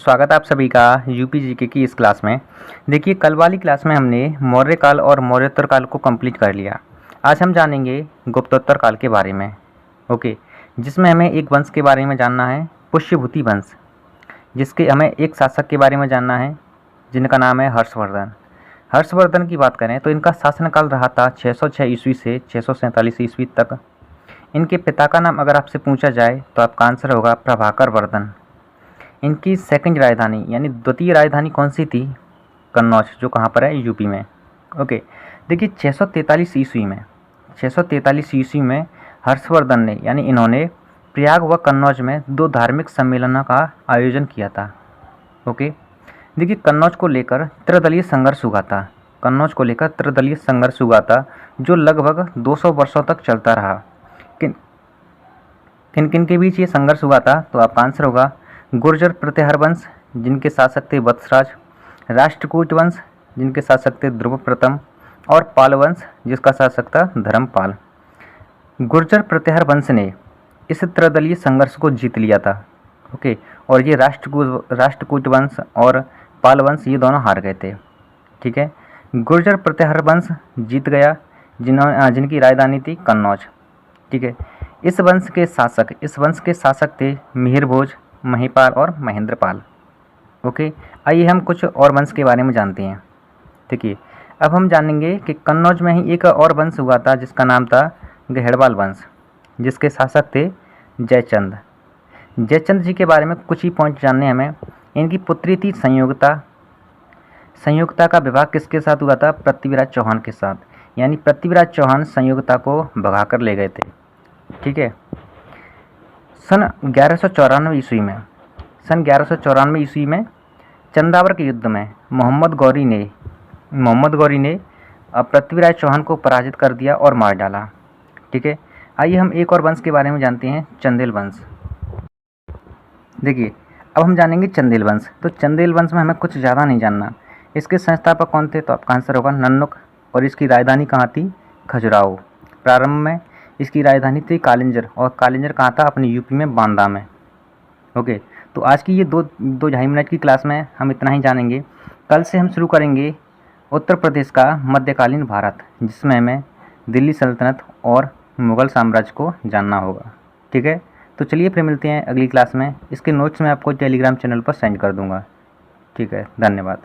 स्वागत है आप सभी का यूपी जीके की इस क्लास में। देखिए, कल वाली क्लास में हमने मौर्य काल और मौर्योत्तर काल को कंप्लीट कर लिया। आज हम जानेंगे गुप्तोत्तर काल के बारे में। ओके, जिसमें हमें एक वंश के बारे में जानना है, पुष्यभूति वंश, जिसके हमें एक शासक के बारे में जानना है जिनका नाम है हर्षवर्धन। हर्षवर्धन की बात करें तो इनका शासनकाल रहा था 606 ईस्वी से 647 ईस्वी तक। इनके पिता का नाम अगर आपसे पूछा जाए तो आपका आंसर होगा प्रभाकर वर्धन। इनकी सेकंड राजधानी यानी द्वितीय राजधानी कौन सी थी? कन्नौज, जो कहाँ पर है? यूपी में। ओके, देखिए 643 ईस्वी में हर्षवर्धन ने यानी इन्होंने प्रयाग व कन्नौज में दो धार्मिक सम्मेलनों का आयोजन किया था। ओके, देखिए कन्नौज को लेकर त्रिदलीय संघर्ष हुआ था जो लगभग 200 वर्षों तक चलता रहा। किन किन किन के बीच ये संघर्ष हुआ था? तो आपका आंसर होगा गुर्जर प्रतिहार वंश, जिनके शासक थे वत्सराज, राष्ट्रकूट वंश, जिनके शासक थे ध्रुव प्रथम, और पाल वंश, जिसका शासक था धर्मपाल। गुर्जर प्रतिहार वंश ने इस त्रिदलीय संघर्ष को जीत लिया था। ओके, और ये राष्ट्रकूट वंश और पाल वंश ये दोनों हार गए थे। ठीक है, गुर्जर प्रतिहार वंश जीत गया, जिनकी राजधानी थी कन्नौज। ठीक है, इस वंश के शासक थे मिहिरभोज, महिपाल और महेंद्रपाल। ओके, आइए हम कुछ और वंश के बारे में जानते हैं। देखिए, अब हम जानेंगे कि कन्नौज में ही एक और वंश हुआ था जिसका नाम था गहेड़वाल वंश, जिसके शासक थे जयचंद। जयचंद जी के बारे में कुछ ही पॉइंट जानने हैं हमें। इनकी पुत्री थी संयुक्ता का विवाह किसके साथ हुआ था? पृथ्वीराज चौहान के साथ, यानी पृथ्वीराज चौहान संयुक्ता को भगा कर ले गए थे। ठीक है, सन 1194 ईस्वी में चंदावर के युद्ध में मोहम्मद गौरी ने पृथ्वीराज चौहान को पराजित कर दिया और मार डाला। ठीक है, आइए हम एक और वंश के बारे में जानते हैं, चंदेल वंश। देखिए, अब हम जानेंगे चंदेल वंश। तो चंदेल वंश में हमें कुछ ज़्यादा नहीं जानना। इसके संस्थापक कौन थे? तो आपका आंसर होगा नन्नुक, और इसकी राजधानी कहाँ थी? खजुराहो। प्रारंभ में इसकी राजधानी थी कालिंजर, और कालिंजर कहाँ था? अपने यूपी में बांदा में। ओके, तो आज की ये दो 2.5 मिनट की क्लास में हम इतना ही जानेंगे। कल से हम शुरू करेंगे उत्तर प्रदेश का मध्यकालीन भारत, जिसमें हमें दिल्ली सल्तनत और मुग़ल साम्राज्य को जानना होगा। ठीक है, तो चलिए फिर मिलते हैं अगली क्लास में। इसके नोट्स मैं आपको टेलीग्राम चैनल पर सेंड कर दूँगा। ठीक है, धन्यवाद।